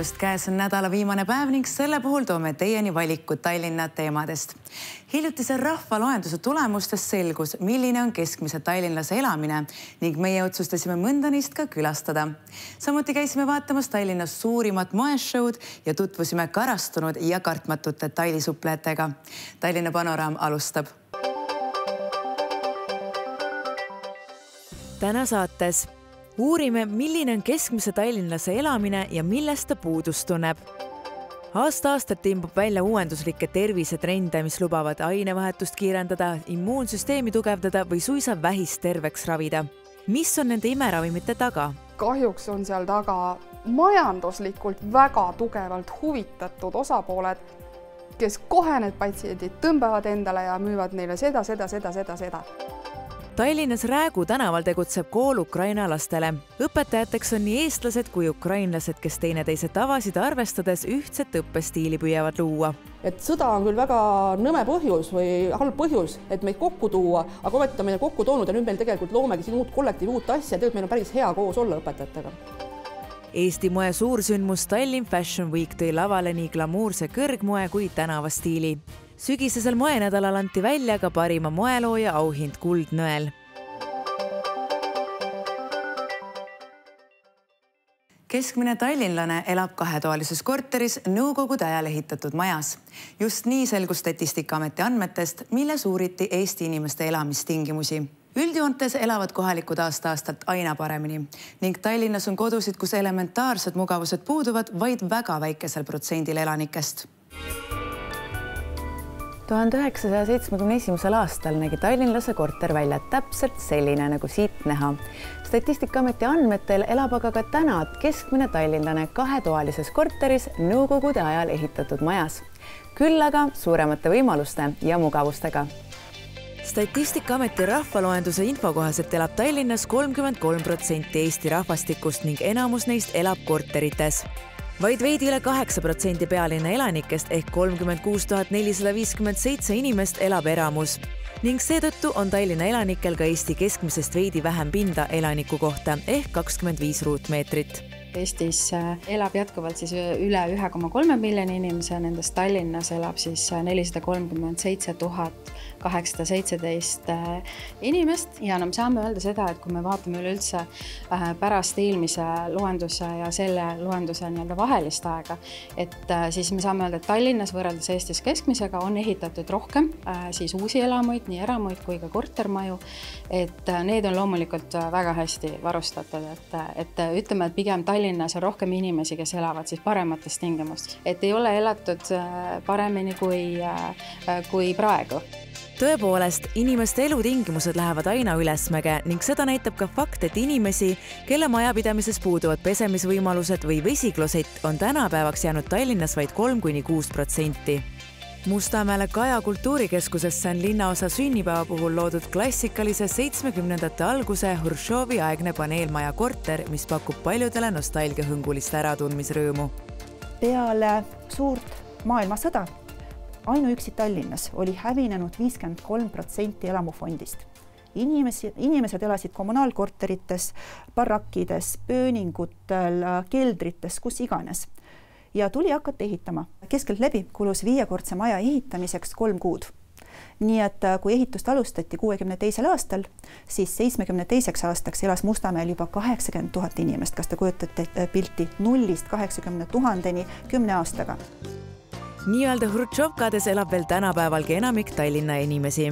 nädalavahetust, käes on nädala viimane päev ning selle puhul toome teieni valikud Tallinna teemadest. Hiljutise rahvaloenduse tulemustest selgus, milline on keskmise tallinlase elamine ning meie otsustasime mõnda neist ka külastada. Samuti käisime vaatamas Tallinnas suurimat moeshow'd ja tutvusime karastunud ja kartmatute tailisuplejatega. Tallinna Panoraam alustab. Täna saates uurime, milline on keskmise tallinlase elamine ja millest ta puudust tunneb. Aasta-aastalt timbub välja uuenduslikke tervisetrende, mis lubavad ainevahetust kiirendada, immuunsüsteemi tugevdada või suisa vähist terveks ravida. Mis on nende imeravimite taga? Kahjuks on seal taga majanduslikult väga tugevalt huvitatud osapooled, kes kohe need patsiendid tõmbavad endale ja müüvad neile seda. Tallinnas Räägu tänaval tegutseb kool Ukraina lastele. Õpetajateks on nii eestlased kui ukrainlased, kes teineteise tavasid arvestades ühtset õppestiili püüavad luua. Et sõda on küll väga nõme põhjus või halb põhjus, et meid kokku tuua, aga ometi on meile kokku toonud ja nüüd meil tegelikult loomegi siin uut kollektiivi, uut asja, tegelikult meil on päris hea koos olla õpetajatega. Eesti moe suursündmus Tallinn Fashion Week tõi lavale nii glamuurse kõrgmoe kui tänavastiili. Sügisesel moenädalal anti välja ka parima moelooja auhind Kuldnõel. Keskmine tallinlane elab kahetoalises korteris nõukogude ajal ehitatud majas. Just nii selgus Statistikaameti andmetest, milles uuriti Eesti inimeste elamistingimusi. Üldjoontes elavad kohalikud aasta-aastalt aina paremini ning Tallinnas on kodusid, kus elementaarsed mugavused puuduvad vaid väga väikesel protsendil elanikest. 1971. aastal nägi tallinlase korter välja täpselt selline, nagu siit näha. Statistikaameti andmetel elab aga ka täna keskmine tallinlane kahetoalises korteris nõukogude ajal ehitatud majas. Küll aga suuremate võimaluste ja mugavustega. Statistikaameti rahvaloenduse info kohaselt elab Tallinnas 33% Eesti rahvastikust ning enamus neist elab korterites. Vaid veidi üle 8% pealinna elanikest ehk 36 457 inimest elab eramus ning seetõttu on Tallinna elanikel ka Eesti keskmisest veidi vähem pinda elaniku kohta ehk 25 ruutmeetrit. Eestis elab jätkuvalt siis üle 1,3 miljoni inimese, nendest Tallinnas elab siis 437 817 inimest ja me saame öelda seda, et kui me vaatame üleüldse pärast eelmise loenduse ja selle loenduse vahelist aega, et siis me saame öelda, et Tallinnas võrreldes Eestis keskmisega on ehitatud rohkem siis uusi elamuid, nii eramuid kui ka kortermaju, et need on loomulikult väga hästi varustatud, et ütleme, et pigem Tallinnas on rohkem inimesi, kes elavad siis paremates tingimustes. Et ei ole elatud paremini kui praegu. Tõepoolest, inimeste elutingimused lähevad aina ülesmäge ning seda näitab ka fakt, et inimesi, kelle majapidamises puuduvad pesemisvõimalused või vesiklosett, on tänapäevaks jäänud Tallinnas vaid 3–6%. Mustamäele Kaja kultuurikeskusesse on linnaosa sünnipäeva puhul loodud klassikalise 70ndate alguse Hruštšovi aegne paneelmaja korter, mis pakub paljudele nostalgiahõngulist äratundmisrõõmu. Peale suurt maailmasõda ainuüksi Tallinnas oli hävinenud 53% elamufondist. Inimesed elasid kommunaalkorterites, barakkides, pööningutel, keldrites, kus iganes. Ja tuli hakata ehitama. Keskelt läbi kulus 5-kordse maja ehitamiseks 3 kuud. Nii et kui ehitust alustati 62. aastal, siis 72. aastaks elas Mustamäel juba 80 000 inimest. Kas te kujutate pilti 0–80 000 10 aastaga? Nii-öelda Hruštšovkades elab veel tänapäevalgi enamik Tallinna inimesi.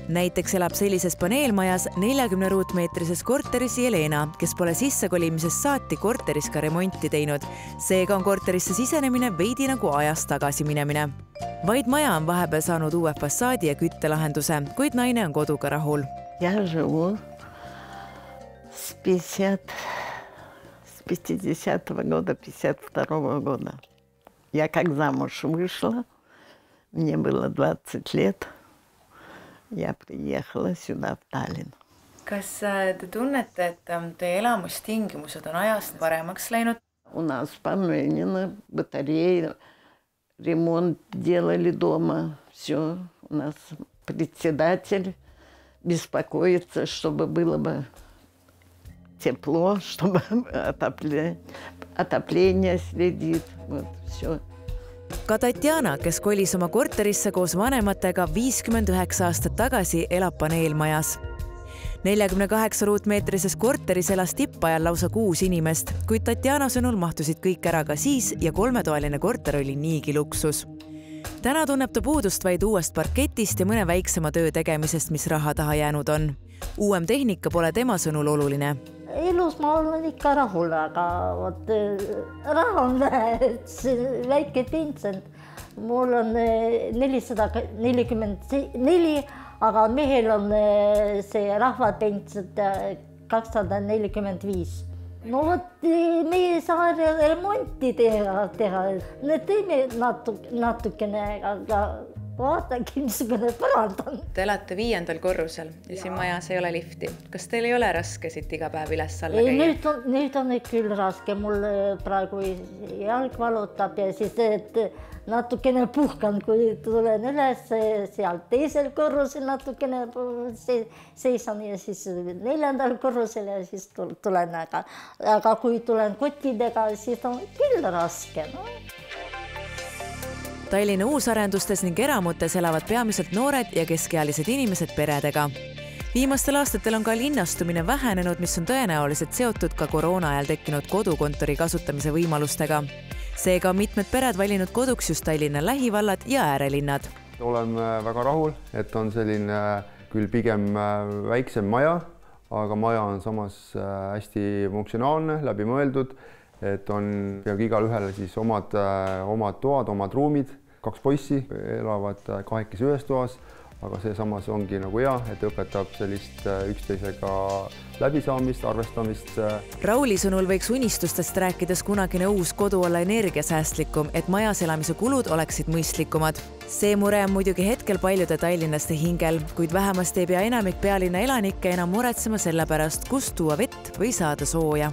Näiteks elab sellises paneelmajas 40 ruutmeetrises korteris Jelena, kes pole sissekolimisest saati korteris ka remonti teinud. Seega on korterisse sisenemine veidi nagu ajas tagasi minemine. Vaid maja on vahepeal saanud uue fassaadi ja küttelahenduse, kuid naine on koduga rahul. Я живу с 50-го года, 52-го года. Я как замуж вышла, мне было 20 лет. Ja приехала сюда в Tallinn. Kas te tunnete, et teie elamustingimused on ajast paremaks läinud? У нас поменено батареи, ремонт делали дома. Все, у нас председатель беспокоится, чтобы было бы тепло, чтобы отопление следит, вот, все. Ka Tatjana, kes kolis oma korterisse koos vanematega 59 aastat tagasi, elab paneelmajas. 48 ruutmeetrises korteris elas tippajal lausa 6 inimest, kuid Tatjana sõnul mahtusid kõik ära ka siis ja 3-toaline korter oli niigi luksus. Täna tunneb ta puudust vaid uuest parketist ja mõne väiksema töö tegemisest, mis raha taha jäänud on. Uuem tehnika pole tema sõnul oluline. Elus ma olen ikka rahul, aga raha on vähe, et see väike pension. Mul on 444, aga mehel on see rahvapension 245. No vot, me ei saa remonti teha. Me teeme natukene, aga vaadake, missugune parandan. Te elate 5. korrusel ja siin majas ei ole lifti. Kas teil ei ole raske siit iga päev üles alla käia? Nüüd on küll raske. Mul praegu jalg valutab ja siis natukene puhkan, kui tulen üles seal teisel korrusel natukene seisan ja siis 4. korrusel ja siis tulen. Aga kui tulen kottidega, siis on küll raske. No? Tallinna uusarendustes ning eramutes elavad peamiselt noored ja keskealised inimesed peredega. Viimastel aastatel on ka linnastumine vähenenud, mis on tõenäoliselt seotud ka koroona ajal tekkinud kodukontori kasutamise võimalustega. Seega on mitmed pered valinud koduks just Tallinna lähivallad ja äärelinnad. Olen väga rahul, et on selline küll pigem väiksem maja, aga maja on samas hästi funktsionaalne, läbi mõeldud, et on peagi igal ühele siis omad toad, omad ruumid. 2 poissi elavad kahekesi ühes toas, aga see samas ongi nagu hea, et õpetab sellist üksteisega läbisaamist, arvestamist. Rauli sõnul võiks unistustest rääkides kunagine uus kodu olla energiasäästlikum, et majas elamise kulud oleksid mõistlikumad. See mure on muidugi hetkel paljude tallinlaste hingel, kuid vähemasti ei pea enamik pealinna elanikke enam muretsema selle pärast, kust tuua vett või saada sooja.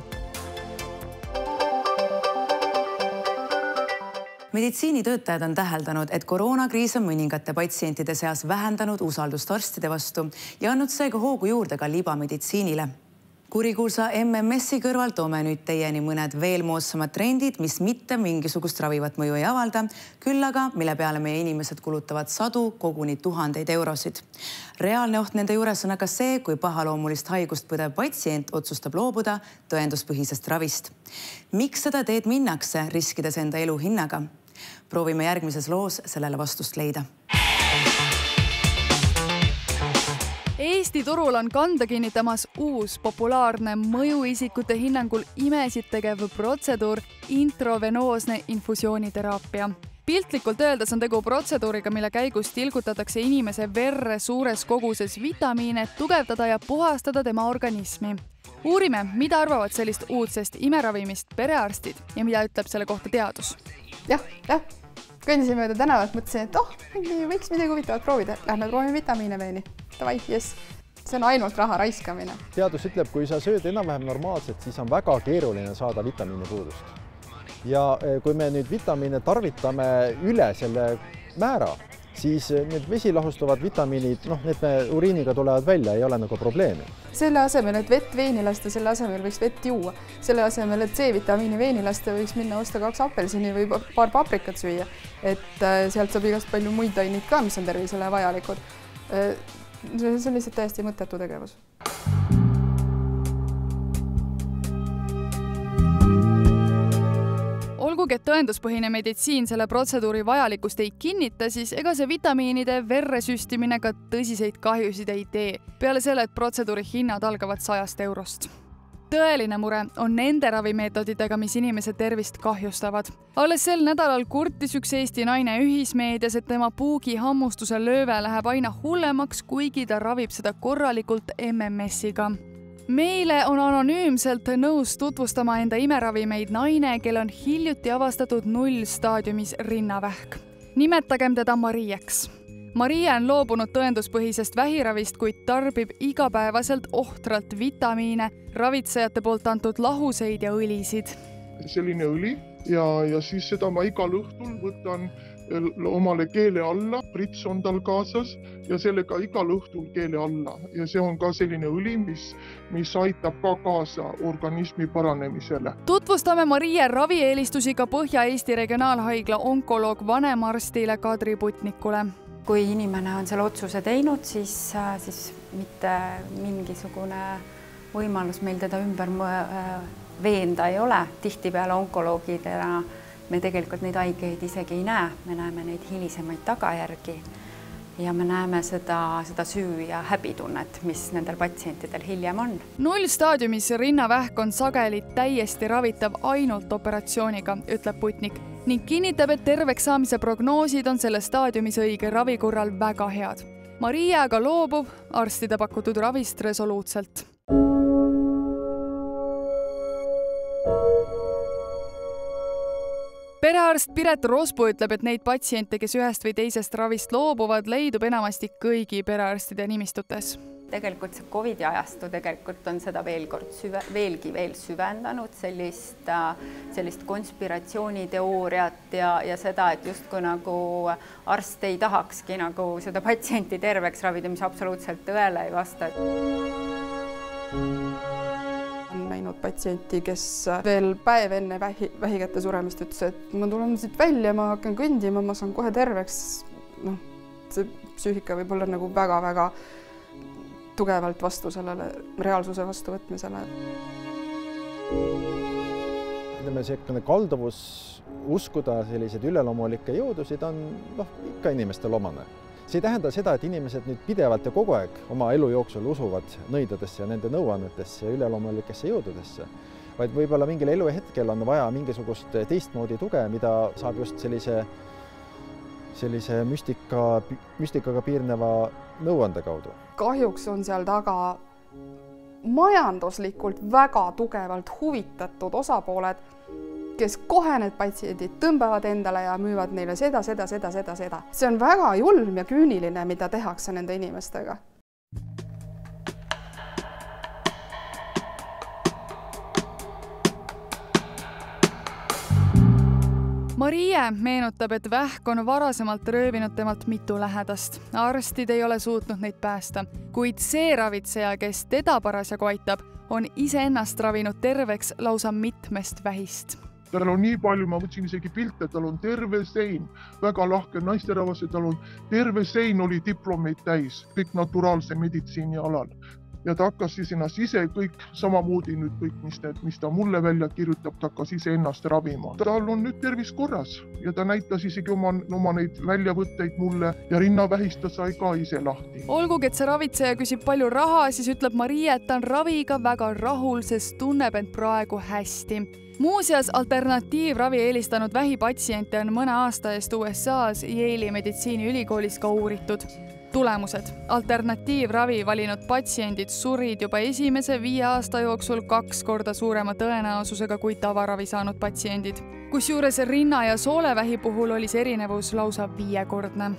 Meditsiinitöötajad on täheldanud, et koroonakriis on mõningate patsientide seas vähendanud usaldust arstide vastu ja andnud seega hoogu juurde ka libameditsiinile. Kurikuulsa MMS-i kõrval toome nüüd teieni mõned veel moodsamad trendid, mis mitte mingisugust ravivat mõju ei avalda, küll aga mille peale meie inimesed kulutavad sadu, koguni 1000 eurosid. Reaalne oht nende juures on aga see, kui pahaloomulist haigust põdev patsient otsustab loobuda tõenduspõhisest ravist. Miks seda teed minnakse, riskides enda elu hinnaga? Proovime järgmises loos sellele vastust leida. Eesti turul on kanda kinnitamas uus populaarne mõjuisikute hinnangul imesid tegev protseduur intravenoosne infusiooniteraapia. Piltlikult öeldes on tegu protseduuriga, mille käigus tilgutatakse inimese verre suures koguses vitamiine, et tugevdada ja puhastada tema organismi. Uurime, mida arvavad sellist uudsest imeravimist perearstid ja mida ütleb selle kohta teadus. Jah. Kõndisin mööda tänavat, mõtlesin, et võiks midagi huvitavat proovida. Lähme proovime vitamiine veeni. Davai, yes. See on ainult raha raiskamine. Teadus ütleb, kui sa sööd enam-vähem normaalselt, siis on väga keeruline saada vitamiini puudust. Ja kui me nüüd vitamiine tarvitame üle selle määra, siis need vesilahustuvad vitamiinid, need uriiniga tulevad välja, ei ole nagu probleemi. Selle asemel, et vett veeni lasta, selle asemel võiks vett juua. Selle asemel, et C-vitamiini veeni lasta, võiks minna osta 2 apelsini või paar paprikat süüa. Et sealt saab igast palju muid aineid ka, mis on tervisele vajalikud. See on lihtsalt täiesti mõttetu tegevus. Olgugi, et tõenduspõhine meditsiin selle protseduuri vajalikkust ei kinnita, siis ega see vitamiinide verre süstimine ka tõsiseid kahjusid ei tee. Peale selle, et protseduuri hinnad algavad 100 eurost. Tõeline mure on nende ravimeetodidega, mis inimese tervist kahjustavad. Alles sel nädalal kurtis üks Eesti naine ühismeedias, et tema puugi hammustuse lööve läheb aina hullemaks, kuigi ta ravib seda korralikult MMS-iga. Meile on anonüümselt nõus tutvustama enda imeravimeid naine, kel on hiljuti avastatud 0-staadiumis rinnavähk. Nimetagem teda Marieks. Maria on loobunud tõenduspõhisest vähiravist, kuid tarbib igapäevaselt ohtralt vitamiine, ravitsejate poolt antud lahuseid ja õlisid. Selline õli ja siis seda ma igal õhtul võtan omale keele alla, prits on tal kaasas ja sellega igal õhtul keele alla ja see on ka selline õli, mis aitab ka kaasa organismi paranemisele. Tutvustame Marie ravieelistusi ka Põhja-Eesti Regionaalhaigla onkoloog vanemarstile Kadri Putnikule. Kui inimene on selle otsuse teinud, siis mitte mingisugune võimalus meil teda ümber veenda ei ole. Tihtipeale onkoloogidena me tegelikult neid haigeid isegi ei näe, me näeme neid hilisemaid tagajärgi ja me näeme seda süü ja häbitunnet, mis nendel patsientidel hiljem on. Nullstaadiumis rinnavähk on sageli täiesti ravitav ainult operatsiooniga, ütleb Putnik ning kinnitab, et terveks saamise prognoosid on selle staadiumis õige ravi korral väga head. Marie aga loobub arstide pakutud ravist resoluutselt. Perearst Piret Rospu ütleb, et neid patsiente, kes ühest või teisest ravist loobuvad, leidub enamasti kõigi perearstide nimistutes. Tegelikult see COVID-i ajastu tegelikult on seda veelgi süvendanud, sellist konspiratsiooniteooriat ja seda, et justkui nagu arst ei tahakski nagu seda patsienti terveks ravida, mis absoluutselt tõele ei vasta. On näinud patsienti, kes veel päev enne vähikätte suremist ütles, et ma tulen siit välja, ma hakkan kõndima, ma saan kohe terveks. See psüühika võib olla nagu väga-väga tugevalt vastu sellele reaalsuse vastuvõtmisele. Selline kalduvus uskuda selliseid üleloomulikke jõudusid on ikka inimestel omane. See ei tähenda seda, et inimesed nüüd pidevalt ja kogu aeg oma elu jooksul usuvad nõidadesse ja nende nõuannetesse ja üleloomulikesse jõududesse, vaid võib-olla mingil eluhetkel on vaja mingisugust teistmoodi tuge, mida saab just sellise müstikaga piirneva nõuande kaudu. Kahjuks on seal taga majanduslikult väga tugevalt huvitatud osapooled, kes kohe need patsiendid tõmbavad endale ja müüvad neile seda. See on väga julm ja küüniline, mida tehakse nende inimestega. Marie meenutab, et vähk on varasemalt röövinud temalt mitu lähedast. Arstid ei ole suutnud neid päästa, kuid see ravitseja, kes teda parasjagu aitab, on iseennast ravinud terveks lausa mitmest vähist. Tal on nii palju, ma võtsin isegi pilte, tal on terve sein, väga lahke naisterahvas, tal on terve sein oli diplomeid täis, kõik naturaalse meditsiini alal. Ja ta hakkas siis ennast ise kõik samamoodi nüüd kõik, mis ta mulle välja kirjutab, ta hakkas ise ennast ravima. Tal on nüüd tervis korras ja ta näitas isegi oma neid väljavõtteid mulle ja rinnavähist ta sai ka ise lahti. Olgugi, et see ravitseja küsib palju raha, siis ütleb Marie, et ta on raviga väga rahul, sest tunneb end praegu hästi. Muuseas, alternatiivravi eelistanud vähipatsiente on mõne aasta eest USA's Yale'i meditsiiniülikoolis ka uuritud. Tulemused. Alternatiivravi valinud patsiendid surid juba esimese 5 aasta jooksul 2 korda suurema tõenäosusega kui tavaravi saanud patsiendid. Kusjuures rinna- ja soolevähi puhul oli see erinevus lausa 5-kordne.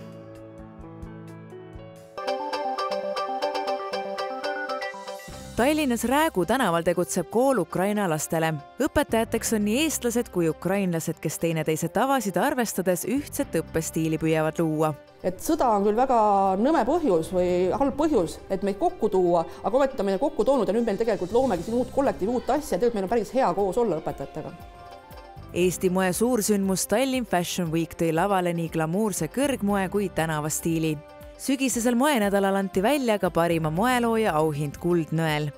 Tallinnas Räägu tänaval tegutseb kool Ukraina lastele. Õpetajateks on nii eestlased kui ukrainlased, kes teineteise tavasid arvestades ühtset õppestiili püüavad luua. Et sõda on küll väga nõme põhjus või halb põhjus, et meid kokku tuua, aga ometi ta meile kokku toonud ja nüüd meil tegelikult loomegi siin uut kollektiivi, uut asja, tegelikult meil on päris hea koos olla õpetajatega. Eesti moe suursündmus Tallinn Fashion Week tõi lavale nii glamuurse kõrgmoe kui tänavastiili. Sügisesel moenädalal anti välja ka parima moelooja auhind Kuldnõel.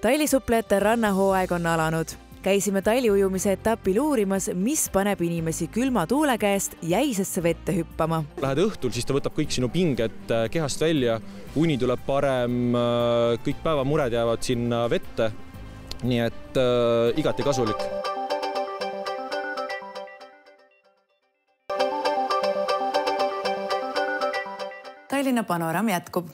Tailisuplejate rannahooaeg on alanud. Käisime taliujumise etapil uurimas, mis paneb inimesi külma tuule käest jäisesse vette hüppama. Lähed õhtul, siis ta võtab kõik sinu pinged kehast välja, uni tuleb parem, kõik päevamured jäävad sinna vette, nii et igati kasulik. Tallinna panoraam jätkub.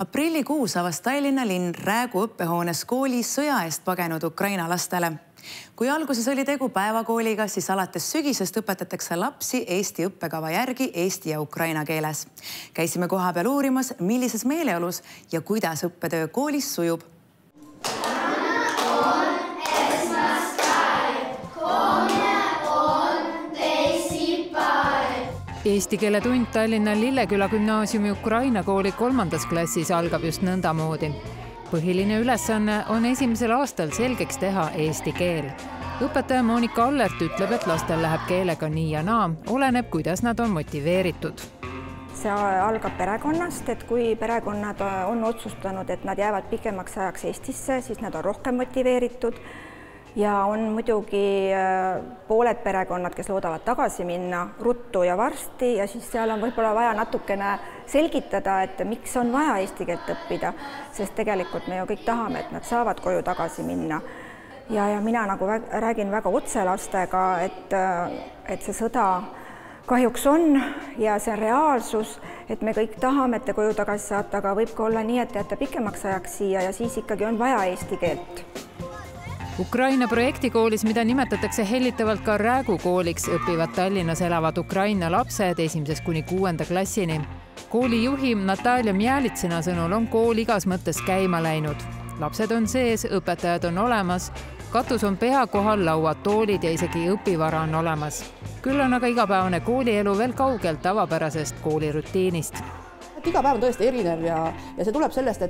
Aprillikuus avas Tallinna linn Räägu õppehoones kooli sõja eest pagenud Ukraina lastele. Kui alguses oli tegu päevakooliga, siis alates sügisest õpetatakse lapsi Eesti õppekava järgi eesti ja ukraina keeles. Käisime koha peal uurimas, millises meeleolus ja kuidas õppetöö koolis sujub. Eesti keele tund Tallinna Lilleküla gümnaasiumi Ukraina kooli 3. klassis algab just nõndamoodi. Põhiline ülesanne on esimesel aastal selgeks teha eesti keel. Õpetaja Monika Allert ütleb, et lastel läheb keelega nii ja naa, oleneb, kuidas nad on motiveeritud. See algab perekonnast, et kui perekonnad on otsustanud, et nad jäävad pikemaks ajaks Eestisse, siis nad on rohkem motiveeritud. Ja on muidugi pooled perekonnad, kes loodavad tagasi minna ruttu ja varsti ja siis seal on võib-olla vaja natukene selgitada, et miks on vaja eesti keelt õppida, sest tegelikult me ju kõik tahame, et nad saavad koju tagasi minna. Ja mina nagu räägin väga otse lastega, et see sõda kahjuks on ja see on reaalsus, et me kõik tahame, et te koju tagasi saate, aga võib ka olla nii, et jääte pikemaks ajaks siia ja siis ikkagi on vaja eesti keelt. Ukraina projektikoolis, mida nimetatakse hellitavalt ka Räägu kooliks, õpivad Tallinnas elavad Ukraina lapsed 1. kuni 6. klassini. Kooli juhi Natalja Mjälitsina sõnul on kool igas mõttes käima läinud. Lapsed on sees, õpetajad on olemas, katus on pea kohal, lauad, toolid ja isegi õpivara on olemas. Küll on aga igapäevane koolielu veel kaugelt tavapärasest koolirutiinist. Iga päev on tõesti erinev ja see tuleb sellest,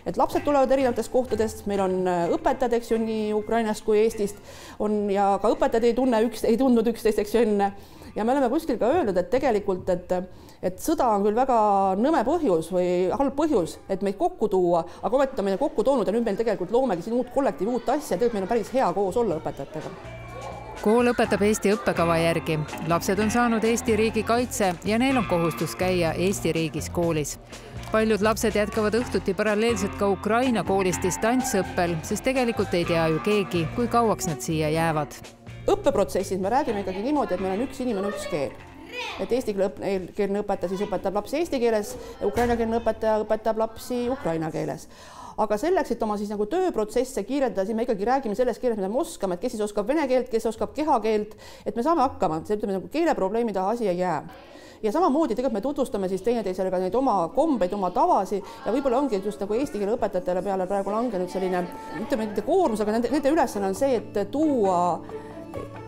et lapsed tulevad erinevatest kohtadest, meil on õpetajad, eks ju, nii Ukrainast kui Eestist on ja ka õpetajad ei tundnud üksteist, eks ju, enne. Ja me oleme kuskil ka öelnud, et tegelikult, et sõda on küll väga nõme põhjus või halb põhjus, et meid kokku tuua, aga ometi ta meile kokku toonud ja nüüd meil tegelikult loomegi siin uut kollektiivi, uut asja, tegelikult meil on päris hea koos olla õpetajatega. Kool õpetab Eesti õppekava järgi. Lapsed on saanud Eesti riigi kaitse ja neil on kohustus käia Eesti riigis koolis. Paljud lapsed jätkavad õhtuti paralleelselt ka Ukraina koolis distantsõppel, sest tegelikult ei tea ju keegi, kui kauaks nad siia jäävad. Õppeprotsessis me räägime ikkagi niimoodi, et meil on üks inimene, üks keel. Et eestikeelne õpetaja siis õpetab lapsi eesti keeles, ukrainakeelne õpetaja õpetab lapsi ukraina keeles. Aga selleks, et oma siis nagu tööprotsesse kiirendada, siis me ikkagi räägime selles keeles, mida me oskame, et kes siis oskab vene keelt, kes oskab kehakeelt, et me saame hakkama, see ütleme nagu keeleprobleemi taha asi ei jää. Ja samamoodi tegelikult me tutvustame siis teineteisele ka neid oma kombeid, oma tavasi ja võib-olla ongi just nagu eesti keele õpetajatele peale praegu langenud selline, ütleme nende koormus, aga nende ülesanne on see, et tuua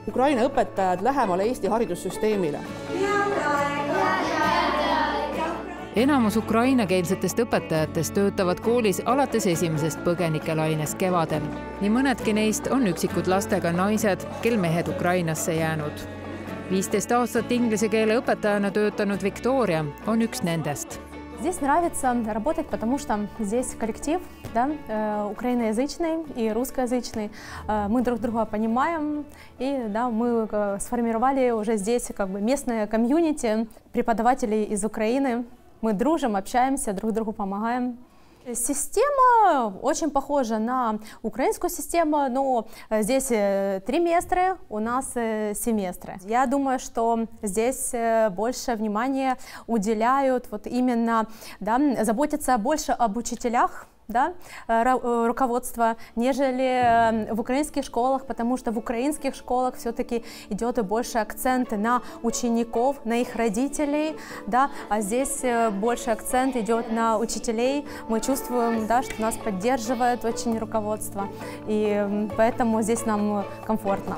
Ukraina õpetajad lähemale Eesti haridussüsteemile. Enamus ukrainakeelsetest õpetajatest töötavad koolis alates esimesest põgenikelainest kevadel. Nii mõnedki neist on üksikud lastega naised, kel mehed Ukrainasse jäänud. 15 aastat inglise keele õpetajana töötanud Victoria on üks nendest. Здесь нравится работать, потому что здесь коллектив, да, украиноязычный и русскоязычный. Мы друг друга понимаем, и да, мы сформировали уже здесь как бы местное комьюнити преподавателей из Украины. Мы дружим, общаемся, друг другу помогаем. Система очень похожа на украинскую систему, но здесь триместры, у нас семестры. Я думаю, что здесь больше внимания уделяют вот именно, да, заботятся больше об учителях, да, руководство, нежели в украинских школах, потому что в украинских школах все-таки идет больше акцент на учеников, на их родителей, да, а здесь больше акцент идет на учителей. Мы чувствуем, да, что нас поддерживает очень руководство, и поэтому здесь нам комфортно.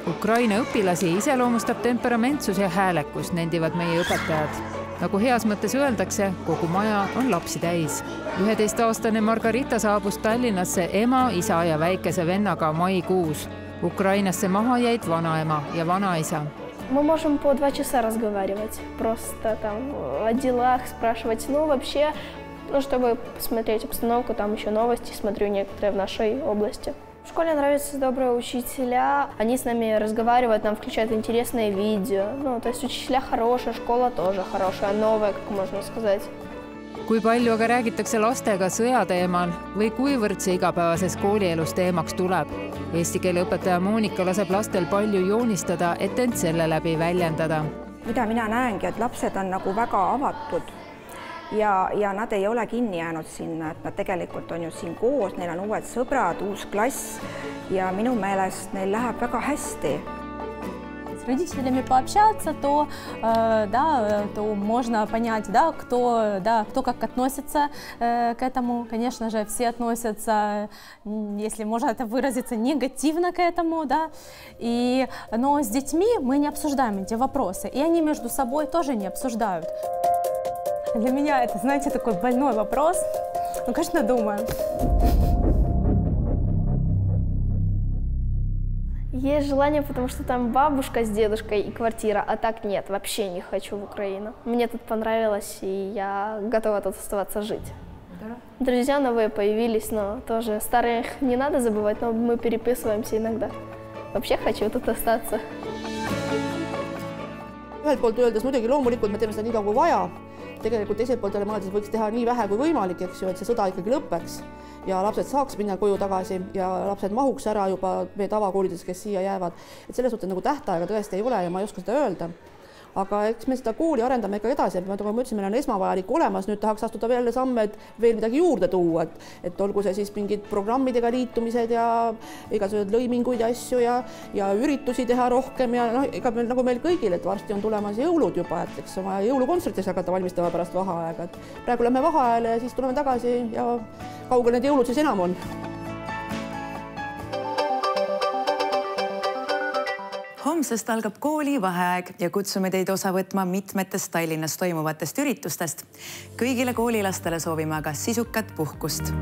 Ukraina õpilasi iseloomustab temperamentsus ja häälekus, nendivad meie õpetajad. Nagu heas mõttes öeldakse, kogu maja on lapsi täis. 11-aastane Margarita saabus Tallinnasse ema, isa ja väikese vennaga maikuus. Ukrainasse maha jäid vanaema ja vanaisa. Мы можем по 2 часа разговаривать, просто там о делах спрашивать, ну вообще, чтобы посмотреть обстановку, там еще новости смотрю некоторые в нашей области. В школе нравятся добрые учителя, они с нами разговаривают, нам включают интересные видео. Ну, то есть учителя хорошие, школа тоже хорошая, новая, как можно сказать. Kui palju aga räägitakse lastega sõja teemal või kuivõrd see igapäevases koolielus teemaks tuleb? Eesti keele õpetaja Monika laseb lastel palju joonistada, et end selle läbi väljendada. Mida mina näengi, et lapsed on nagu väga avatud. Ja nad ei ole kinni jäänud sinna, et nad tegelikult on ju siin koos, neil on uued sõbrad, uus klass ja minu meelest neil läheb väga hästi. с родителями пообщаться, то, то можно понять, кто как относится к этому. Конечно же, все относятся, если можно это выразиться, негативно к этому, но с детьми мы не обсуждаем эти вопросы, и они между собой тоже не обсуждают. Для меня это, знаете, такой больной вопрос. Ну, конечно, думаю. Есть желание, потому что там бабушка с дедушкой и квартира, а так нет, вообще не хочу в Украину. Мне тут понравилось, и я готова тут оставаться жить. Да. Друзья новые появились, но тоже старых не надо забывать, но мы переписываемся иногда. Вообще хочу тут остаться. Ühelt poolt öeldes muidugi loomulikult me teeme seda nii kaua kui vaja. Tegelikult teiselt poolt mõeldes võiks teha nii vähe kui võimalik, eks ju, et see sõda ikkagi lõpeks ja lapsed saaks minna koju tagasi ja lapsed mahuks ära juba meie tavakoolides, kes siia jäävad. Et selles suhtes nagu tähtaega tõesti ei ole ja ma ei oska seda öelda. Aga eks me seda kooli arendame ikka edasi, nagu ma ütlesin, meil on esmavajalik olemas, nüüd tahaks astuda veel samme, et veel midagi juurde tuua, et olgu see siis mingid programmidega liitumised ja igasugused lõiminguid ja asju ja üritusi teha rohkem ja ega meil nagu meil kõigil, et varsti on tulemas jõulud juba, et eks oma jõulukontsertis hakata valmistama pärast vaheaega, et praegu lähme vaheajale ja siis tuleme tagasi ja kaugel need jõulud siis enam on. Homsest algab kooli vaheaeg ja kutsume teid osa võtma mitmetest Tallinnas toimuvatest üritustest. Kõigile koolilastele soovime aga sisukat puhkust.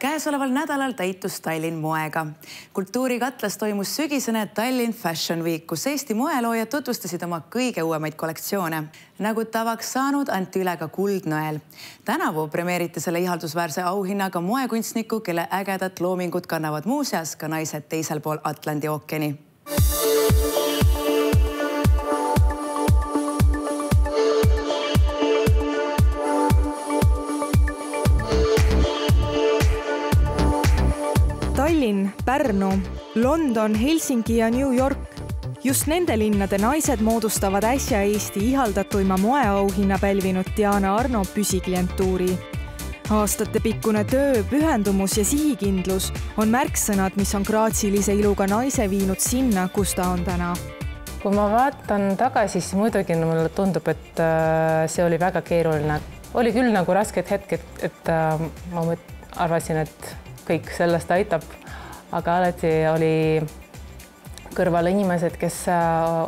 Käesoleval nädalal täitus Tallinn moega. Kultuurikatlas toimus sügisene Tallinn Fashion Week, kus Eesti moeloojad tutvustasid oma kõige uuemaid kollektsioone. Nagu tavaks saanud, anti üle ka kuldnõel. Tänavu premeeriti selle ihaldusväärse auhinnaga moekunstniku, kelle ägedat loomingut kannavad muuseas ka naised teisel pool Atlandi ookeani. Tallinn, Pärnu, London, Helsingi ja New York. Just nende linnade naised moodustavad äsja Eesti ihaldatuima moeauhinna pälvinud Diana Arno püsiklientuuri. Aastatepikkune töö, pühendumus ja sihikindlus on märksõnad, mis on graatsilise iluga naise viinud sinna, kus ta on täna. Kui ma vaatan tagasi, siis muidugi mulle tundub, et see oli väga keeruline. Oli küll nagu rasked hetked, et ma arvasin, et kõik sellest aitab, aga alati oli kõrval inimesed, kes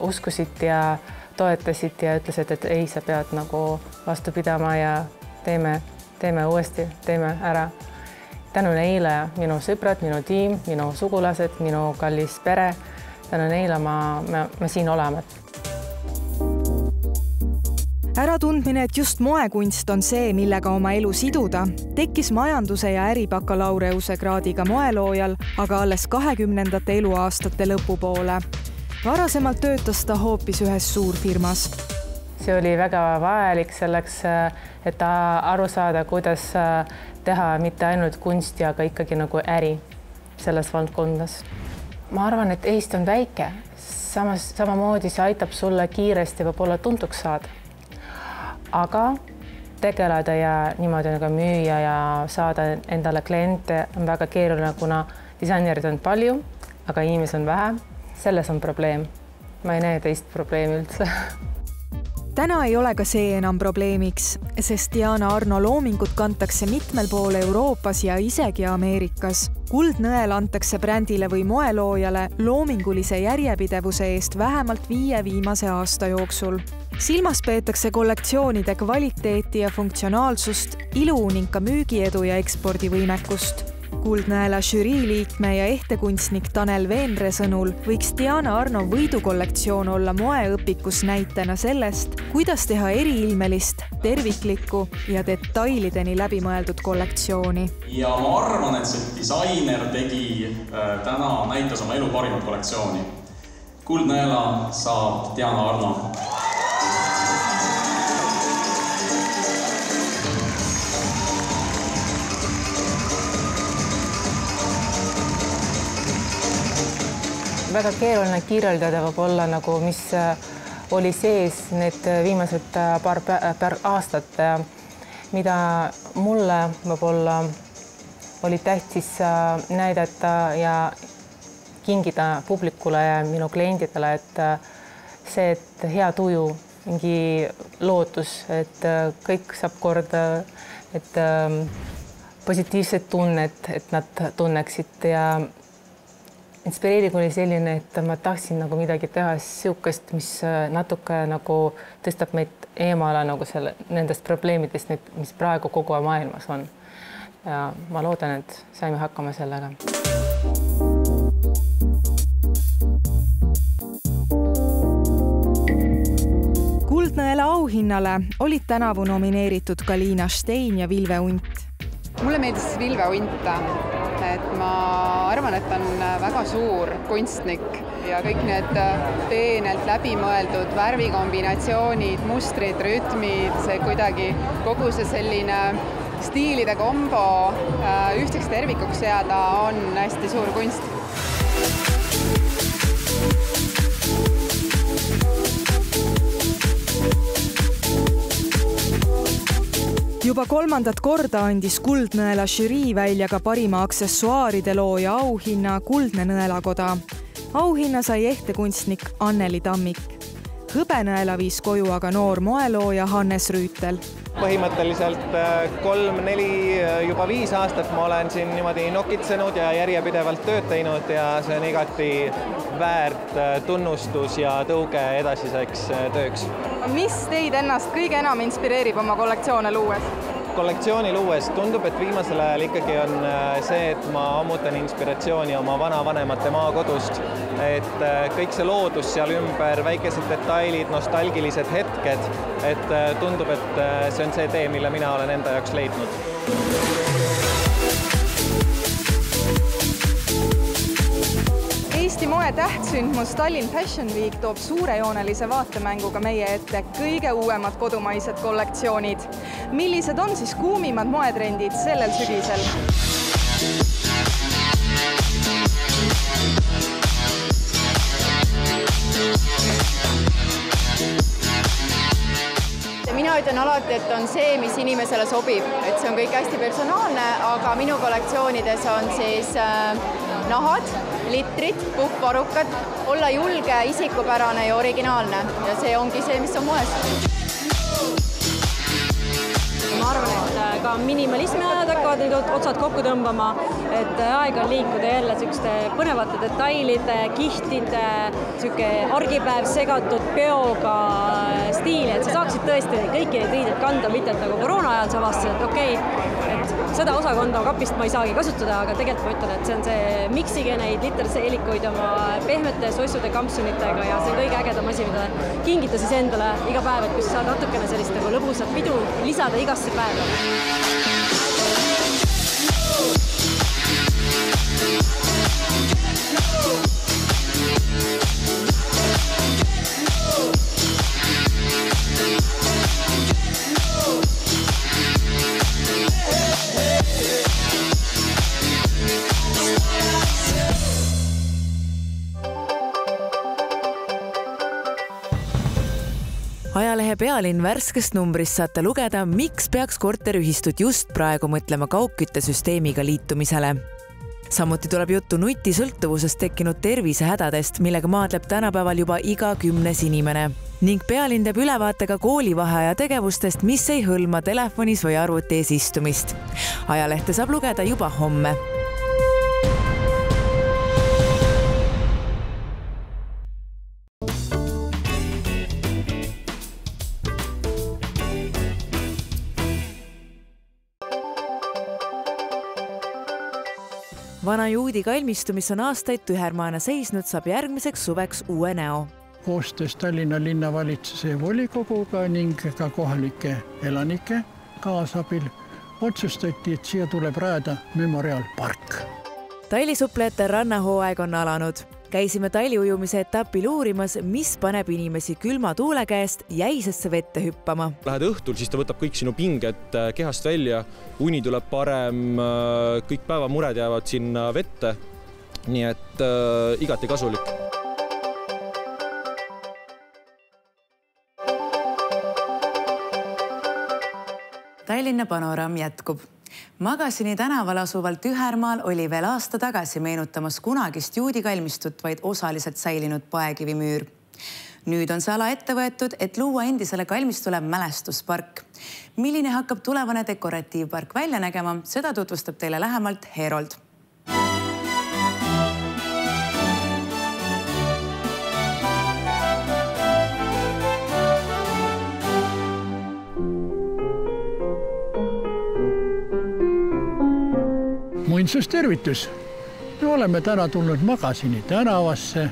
uskusid ja toetasid ja ütlesid, et ei, sa pead nagu vastu pidama ja teeme uuesti, teeme ära. Tänu neile minu sõbrad, minu tiim, minu sugulased, minu kallis pere, tänu neile me siin oleme. Äratundmine, et just moekunst on see, millega oma elu siduda, tekkis majanduse ja äribakalaureuse kraadiga moeloojal, aga alles 20. eluaastate lõpupoole. Varasemalt töötas ta hoopis ühes suurfirmas. See oli väga vajalik selleks, et aru saada, kuidas teha mitte ainult kunsti, aga ikkagi nagu äri selles valdkondas. Ma arvan, et Eesti on väike. Samamoodi see aitab sulle kiiresti võib-olla tuntuks saada. Aga tegeleda ja niimoodi nagu müüa ja saada endale kliente on väga keeruline, kuna disainerid on palju, aga inimesi on vähe. Selles on probleem. Ma ei näe teist probleemi üldse. Täna ei ole ka see enam probleemiks, sest Diana Arno loomingut kantakse mitmel pool Euroopas ja isegi Ameerikas. Kuldnõel antakse brändile või moeloojale loomingulise järjepidevuse eest vähemalt 5 viimase aasta jooksul. Silmas peetakse kollektsioonide kvaliteeti ja funktsionaalsust, ilu ning ka müügiedu ja ekspordivõimekust. Kuldnõela žürii liikme ja ehtekunstnik Tanel Veenre sõnul võiks Diana Arno võidukollektsioon olla moeõpikus näitena sellest, kuidas teha eriilmelist, terviklikku ja detailideni läbimõeldud kollektsiooni. Ja ma arvan, et see disainer tegi täna näitas oma elu parimat kollektsiooni. Kuldnõela saab Diana Arno. väga keeruline kirjeldada võib-olla nagu, mis oli sees need viimased paar aastat, mida mulle võib-olla oli tähtis näidata ja kingida publikule ja minu kliendidele, et see, et hea tuju, mingi lootus, et kõik saab korda, et positiivsed tunned, et nad tunneksid ja inspireeriv oli selline, et ma tahtsin nagu midagi teha siukest, mis natuke nagu tõstab meid eemale nagu nendest probleemidest, mis praegu kogu maailmas on. Ja ma loodan, et saime hakkama sellega. Kuldnõela auhinnale olid tänavu nomineeritud ka Liina Stein ja Vilve Unt. Mulle meeldis Vilve Unt, et ma arvan, et ta on väga suur kunstnik ja kõik need peenelt läbimõeldud värvikombinatsioonid, mustrid, rütmid, see kuidagi kogu see selline stiilide kombo ühtseks tervikuks jääda on hästi suur kunst. Juba 3. korda andis Kuldnõela žürii välja ka parima aksessuaaride looja auhinna Kuldne Nõelakoda. Auhinna sai ehtekunstnik Anneli Tammik. Hõbenõela viis koju aga noor moelooja Hannes Rüütel. Põhimõtteliselt 3-4, juba 5 aastat ma olen siin niimoodi nokitsenud ja järjepidevalt tööd teinud ja see on igati väärt tunnustus ja tõuge edasiseks tööks. Mis teid ennast kõige enam inspireerib oma kollektsioone luues? Kollektsiooni luues tundub, et viimasel ajal ikkagi on see, et ma ammutan inspiratsiooni oma vanavanemate maakodust, et kõik see loodus seal ümber, väikesed detailid, nostalgilised hetked, et tundub, et see on see tee, mille mina olen enda jaoks leidnud. Eesti moe tähtsündmus Tallinn Fashion Week toob suurejoonelise vaatemänguga meie ette kõige uuemad kodumaised kollektsioonid. Millised on siis kuumimad moetrendid sellel sügisel? Mina ütlen alati, et on see, mis inimesele sobib, et see on kõik hästi personaalne, aga minu kollektsioonides on siis nahad, litrid, puhkvarrukad, olla julge, isikupärane ja originaalne ja see ongi see, mis on moes. Ma arvan, et ka minimalismi ajad hakkavad nüüd otsad kokku tõmbama, et aeg on liikuda jälle sükste põnevate detailide, kihtide, süke argipäev segatud peoga stiili, et sa saaksid tõesti kõiki neid riideid kanda, mitte et nagu koroona ajal sa avastasid, et okei, et seda osakonda kapist ma ei saagi kasutada, aga tegelikult ma ütlen, et see on see miksige neid literseelikuid oma pehmete sossude kampsunitega ja see on kõige ägedam asi, mida kingita siis endale iga päev, et kui sa saad natukene sellist nagu lõbusat pidu lisada igasse päeva. Ajalehe Pealinn värskest numbrist saate lugeda, miks peaks korteriühistud just praegu mõtlema kaugküttesüsteemiga liitumisele. Samuti tuleb juttu nutisõltuvusest tekkinud tervisehädadest, millega maadleb tänapäeval juba iga 10. inimene. Ning Pealinn teeb ülevaate ka koolivaheaja tegevustest, mis ei hõlma telefonis või arvuti ees istumist. Ajalehte saab lugeda juba homme. Vana juudi kalmistu, mis on aastaid tühermaana seisnud, saab järgmiseks suveks uue näo. Koostöös Tallinna linnavalitsuse volikoguga ning ka kohalike elanike kaasabil otsustati, et siia tuleb rajada memoriaalpark. Tailisuplejate rannahooaeg on alanud. Käisime tailiujumise etapil uurimas, mis paneb inimesi külma tuule käest jäisesse vette hüppama. Lähed õhtul, siis ta võtab kõik sinu pinged kehast välja, uni tuleb parem, kõik päevamured jäävad sinna vette, nii et igati kasulik. Tallinna panoraam jätkub. Magasini tänaval asuvalt Ühermaal oli veel aasta tagasi meenutamas kunagist juudi kalmistut vaid osaliselt säilinud paekivimüür. Nüüd on see ala ette võetud, et luua endisele kalmistule mälestuspark. Milline hakkab tulevane dekoratiivpark välja nägema, seda tutvustab teile lähemalt Herold. Muinsustervitus. Me oleme täna tulnud Magasini tänavasse,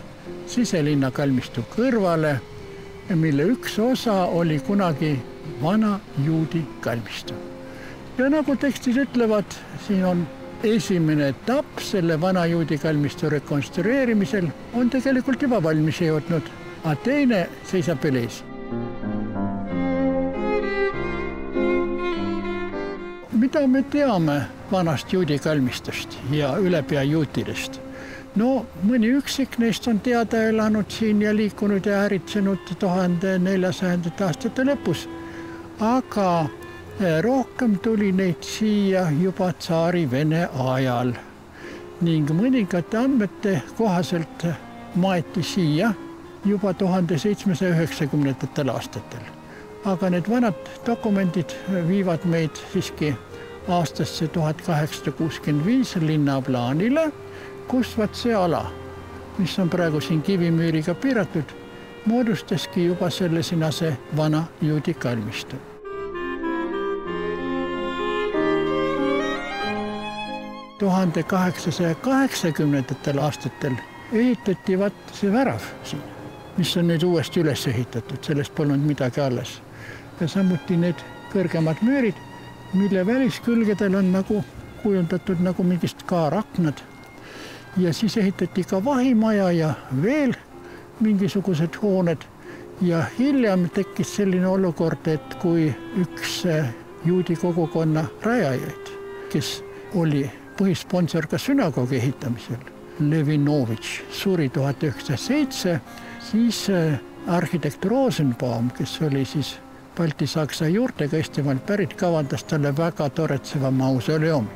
siselinna kalmistu kõrvale, mille üks osa oli kunagi vana juudi kalmistu. Ja nagu tekstid ütlevad, siin on esimene etapp selle vana juudi kalmistu rekonstrueerimisel on tegelikult juba valmis jõudnud, aga teine seisab veel ees. Mida me teame vanast juudi kalmistust ja ülepea juutidest? No, mõni üksik neist on teada elanud siin ja liikunud ja äritsenud 1400. aastate lõpus. Aga rohkem tuli neid siia juba tsaari Vene ajal ning mõningate andmete kohaselt maeti siia juba 1790. aastatel. Aga need vanad dokumendid viivad meid siiski aastasse 1865 linnaplaanile, kus see ala, mis on praegu siin kivimüüriga piiratud, moodustaski juba sellesina see vana juudi kalmistu. Tuhande 1880. aastatel ehitati see värav siin, mis on nüüd uuesti üles ehitatud, sellest polnud midagi alles. Ja samuti need kõrgemad müürid, mille väliskülgedel on nagu kujundatud nagu mingist kaaraknad. Ja siis ehitati ka vahimaja ja veel mingisugused hooned. Ja hiljem tekkis selline olukord, et kui üks juudi kogukonna rajajaid, kes oli põhisponsor ka sünagoogi ehitamisel, Levinovitš, suri 1907, siis arhitekt Rosenbaum, kes oli siis Balti-Saksa juurtega Eestimaalt pärit, kavandas talle väga toretseva mausoleumi.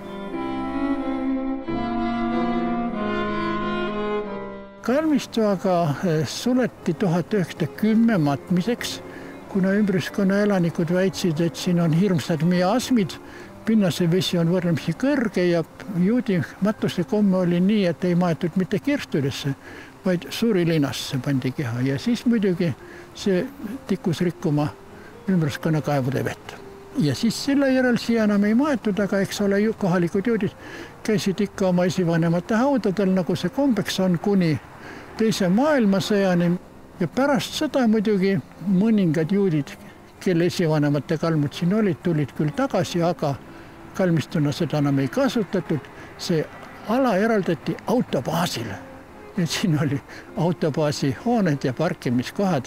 Kalmistu aga suleti 1910 matmiseks, kuna ümbruskonna elanikud väitsid, et siin on hirmsad miasmid, pinnase vesi on võrdlemisi kõrge ja juudi matuse komme oli nii, et ei maetud mitte kirstudesse, vaid suurilinasse pandi keha ja siis muidugi see tikkus rikkuma ümbruskonna kaevude vett. Ja siis selle järel siia enam ei maetud, aga eks ole kohalikud juudid käisid ikka oma esivanemate haudadel, nagu see kombeks on kuni teise maailmasõjani ja pärast seda muidugi mõningad juudid, kelle esivanemate kalmud siin olid, tulid küll tagasi, aga kalmistuna seda enam ei kasutatud. See ala eraldati autobaasile. Et siin oli autobaasi hooned ja parkimiskohad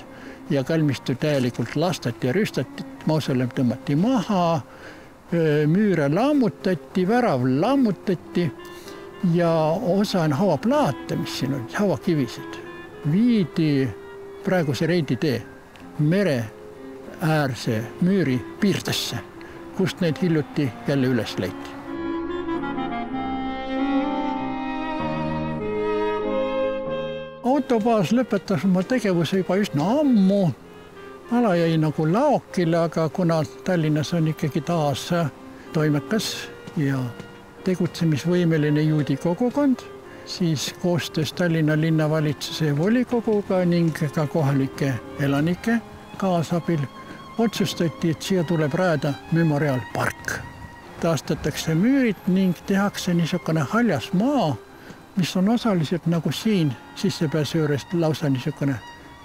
ja kalmistu täielikult lastati ja rüstati, mausoleum tõmmati maha, müüre lammutati, värav lammutati ja osa on hauaplaate, mis siin olid, hauakivisid, viidi praeguse reiditee mere äärse müüri piirdesse, kust neid hiljuti jälle üles leiti. Autobaas lõpetas oma tegevuse juba üsna ammu. Ala jäi nagu laokile, aga kuna Tallinnas on ikkagi taas toimekas ja tegutsemisvõimeline juudi kogukond, siis koostöös Tallinna linnavalitsuse volikoguga ning ka kohalike elanike kaasabil otsustati, et siia tuleb rajada memoriaalpark. Taastatakse müürid ning tehakse niisugune haljas maa, mis on osaliselt nagu siin sissepääsu juurest lausa niisugune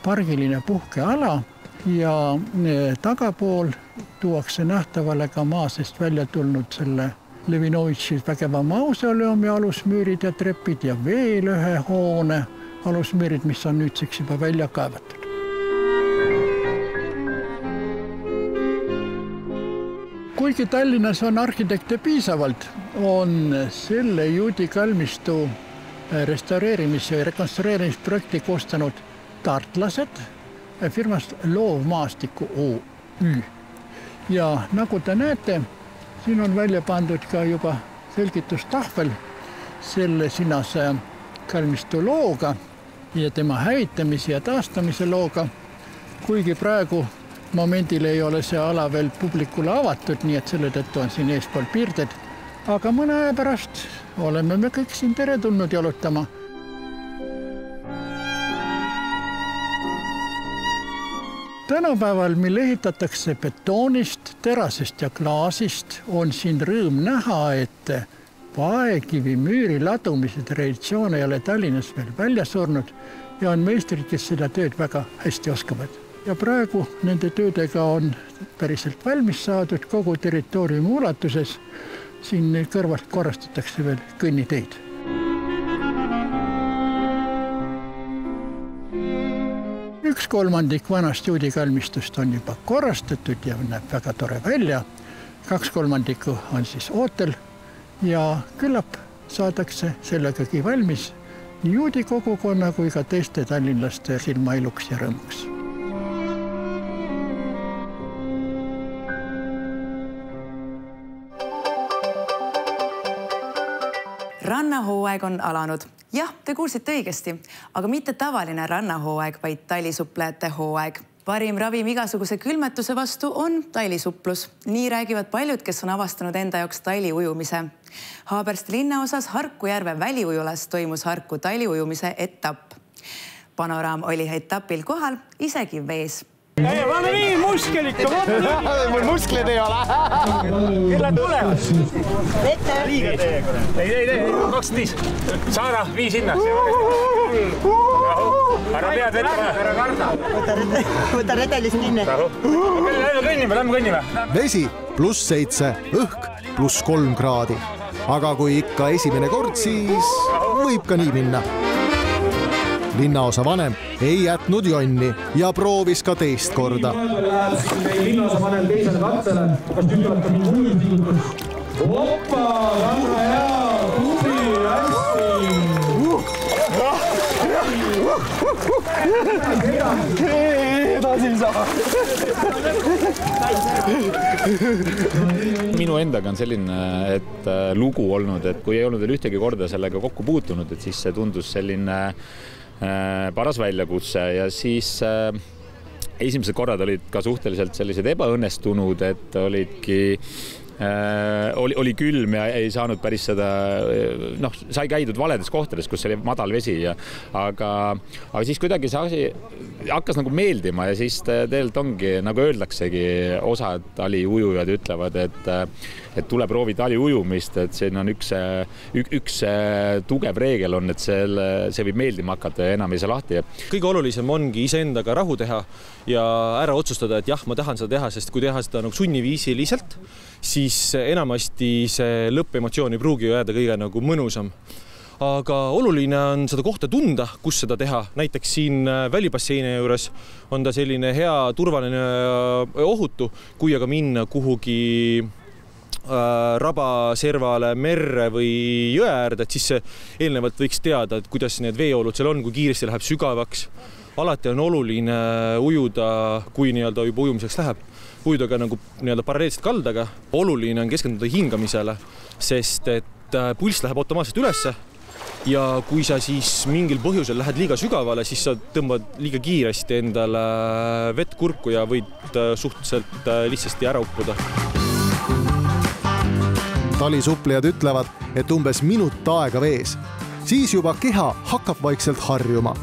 pargiline puhkeala ja tagapool tuuakse nähtavale ka maa seest välja tulnud selle Levinovitši vägeva mausoleumi alusmüürid ja trepid ja veel ühe hoone alusmüürid, mis on nüüdseks juba välja kaevatud. Kuigi Tallinnas on arhitekte piisavalt, on selle juudi kalmistu restaureerimis- ja rekonstrueerimisprojekti koostanud tartlased firmast Loovmaastiku OÜ. Ja nagu te näete, Siin on välja pandud ka juba selgitustahvel selle Sinase kalmistu looga ja tema hävitamise ja taastamise looga. Kuigi praegu momendil ei ole see ala veel publikule avatud, nii et selle tõttu on siin eespool piirded. Aga mõne aja pärast oleme me kõik siin teretulnud jalutama. Tänapäeval, mil ehitatakse betoonist, terasest ja klaasist, on siin rõõm näha, et paekivi müüri ladumise traditsioon ei ole Tallinnas veel välja surnud ja on meistrid, kes seda tööd väga hästi oskavad. Ja praegu nende töödega on päriselt valmis saadud kogu territooriumi ulatuses. Siin kõrvalt korrastatakse veel kõnniteid. Üks kolmandik vanast juudi kalmistust on juba korrastatud ja näeb väga tore välja. 2/3 on siis ootel ja küllap saadakse sellegagi valmis nii juudi kogukonna kui ka teiste tallinlaste silmailuks ja rõõmuks. Rannahooaeg on alanud. Jah, te kuulsite õigesti, aga mitte tavaline rannahooaeg, vaid talisuplejate hooaeg. Parim ravim igasuguse külmetuse vastu on tailisuplus. Nii räägivad paljud, kes on avastanud enda jaoks taili ujumise. Haabersti linnaosas Harku järve väliujulas toimus Harku taili ujumise etapp. Panoraam oli etapil kohal, isegi vees. Ei, ma olen nii muskel ikka. Mul muskled ei ole. Kellad tulevad? Vette. Liiga teega. Ei, 25. Saara, 5 sinna. Ära pead vette. Ära karda. Võta redelist kinni. Lähme kõnnime. Vesi +7, õhk +3 kraadi. Aga kui ikka esimene kord, siis võib ka nii minna. Linnaosa vanem ei jätnud jonni ja proovis ka teist korda. Linnaosa vanem teisele katsele. Kas nüüd tuleb ka mingi uus liigutus? Oppa, väga hea, tubli, hästi. Edasi ei saa. Minu endaga on selline lugu olnud, et kui ei olnud veel ühtegi korda sellega kokku puutunud, et siis see tundus selline paras väljakutse ja siis esimesed korrad olid ka suhteliselt sellised ebaõnnestunud, et oli külm ja ei saanud päris seda, sai käidud valedes kohtades, kus oli madal vesi, aga siis kuidagi see asi hakkas nagu meeldima ja siis tegelikult ongi, nagu öeldaksegi, osad taliujujad ütlevad, et tule proovi taliujumist, et siin on üks tugev reegel on, et see võib meeldima hakata ja enam ei saa lahti. Kõige olulisem ongi iseendaga rahu teha ja ära otsustada, et jah, ma tahan seda teha, sest kui teha seda nagu sunniviisiliselt, siis enamasti see lõppemotsioon ei pruugi jääda kõige nagu mõnusam. Aga oluline on seda kohta tunda, kus seda teha. Näiteks siin välibasseini juures on ta selline hea, turvaline ohutu, kui aga minna kuhugi rabaservale, merre või jõe äärde, et siis eelnevalt võiks teada, et kuidas need veeolud seal on, kui kiiresti läheb sügavaks. Alati on oluline ujuda, kui juba ujumiseks läheb, ujuda ka nagu paralleelselt kaldaga. Oluline on keskenduda hingamisele, sest et pulss läheb automaatselt ülesse ja kui sa siis mingil põhjusel lähed liiga sügavale, siis sa tõmbad liiga kiiresti endale vett kurku ja võid suhteliselt lihtsasti ära uppuda. Talisuplejad ütlevad, et umbes minut aega vees. Siis juba keha hakkab vaikselt harjuma.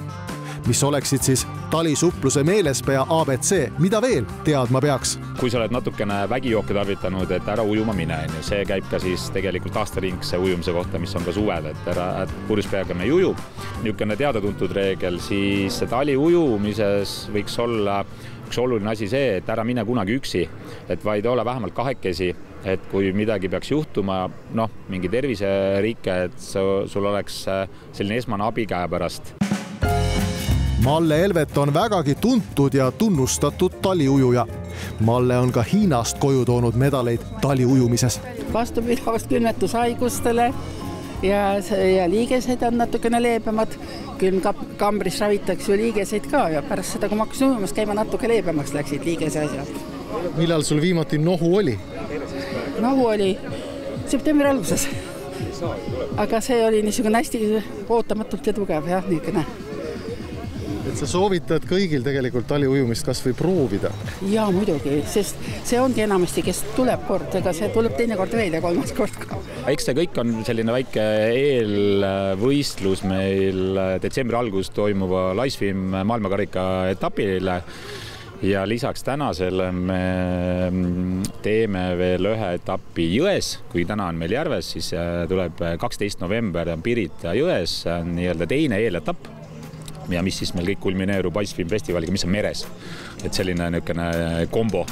Mis oleksid siis talisupluse meelespea ABC, mida veel teadma peaks? Kui sa oled natukene vägijooke tarvitanud, et ära ujuma mine, see käib ka siis tegelikult aastaringse ujumise kohta, mis on ka suvel, et ära purjus peaga me ei uju. Niisugune teada-tuntud reegel, siis tali ujumises võiks olla üks oluline asi see, et ära mine kunagi üksi, et vaid ole vähemalt kahekesi, et kui midagi peaks juhtuma, mingi terviserike, et sul oleks selline esmane abi käe pärast. Malle Elvet on vägagi tuntud ja tunnustatud taliujuja. Malle on ka Hiinast koju toonud medaleid taliujumises. Vastupidavast külmetushaigustele ja liigesed on natukene leebemad. Külmkambris ravitakse ju liigeseid ka ja pärast seda, kui ma hakkasin ujumas käima, natuke leebemaks läksid liigese asjad. Millal sul viimati nohu oli? nohu oli septembri alguses. Aga see oli niisugune hästi ootamatult ja tugev, jah, niisugune. Et sa soovitad kõigil tegelikult taliujumist kas või proovida? Jaa, muidugi, sest see ongi enamasti, kes tuleb kord, ega see tuleb teine kord veel ja kolmas kord ka. Eks see kõik on selline väike eelvõistlus meil detsembri algus toimuva Liveswim maailmakarika etapile ja lisaks tänasele me teeme veel ühe etapi Jões, kui täna on meil Järves, siis tuleb 12. november Pirita Jões, nii-öelda teine eeletapp ja mis siis meil kõik kulmineerub Liveswim festivaliga, mis on meres. Et selline niisugune kombo.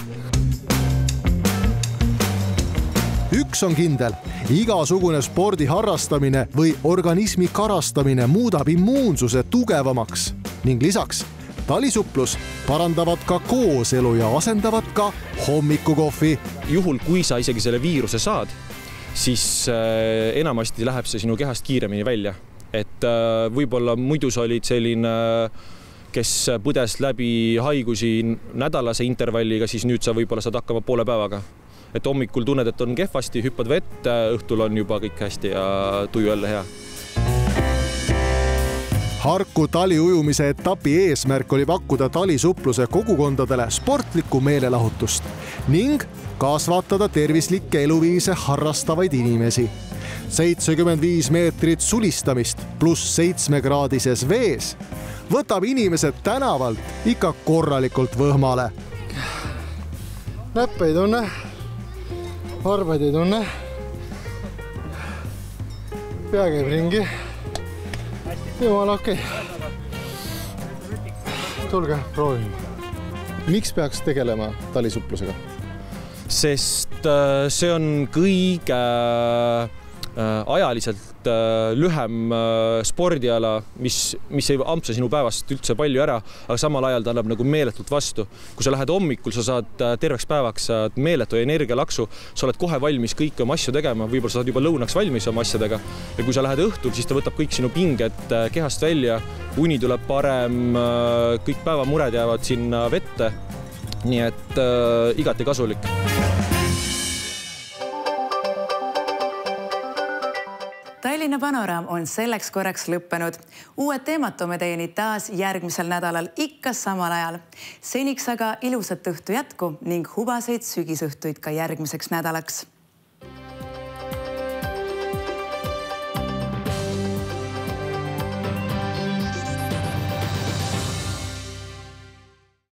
Üks on kindel, igasugune spordi harrastamine või organismi karastamine muudab immuunsuse tugevamaks ning lisaks talisuplus parandavad ka kooselu ja asendavad ka hommikukohvi. Juhul, kui sa isegi selle viiruse saad, siis enamasti läheb see sinu kehast kiiremini välja. Et võib-olla muidu sa olid selline, kes põdes läbi haigusi nädalase intervalliga, siis nüüd sa võib-olla saad hakkama poole päevaga. Et hommikul tunned, et on kehvasti, hüppad vett, õhtul on juba kõik hästi ja tuju jälle hea. Harku taliujumise etapi eesmärk oli pakkuda talisupluse kogukondadele sportlikku meelelahutust ning kasvatada tervislikke eluviise harrastavaid inimesi. 75 meetrit sulistamist pluss 7-kraadises vees võtab inimesed tänavalt ikka korralikult võhmale. Näppe ei tunne, arvaid ei tunne, pea käib ringi. Jumala okei. Tulge, proovime. Miks peaks tegelema talisuplusega? Sest see on kõige ajaliselt lühem spordiala, mis ei ampsa sinu päevast üldse palju ära, aga samal ajal ta annab nagu meeletult vastu. Kui sa lähed hommikul, sa saad terveks päevaks meeletu energialaksu, sa oled kohe valmis kõik oma asju tegema, võib-olla sa saad juba lõunaks valmis oma asjadega. Ja kui sa lähed õhtul, siis ta võtab kõik sinu pinged kehast välja, uni tuleb parem, kõik päevamured jäävad sinna vette, nii et igati kasulik. Tallinna Panoraam on selleks korraks lõppenud. Uued teemad toome teieni taas järgmisel nädalal ikka samal ajal. Seniks aga ilusat õhtu jätku ning hubaseid sügisõhtuid ka järgmiseks nädalaks.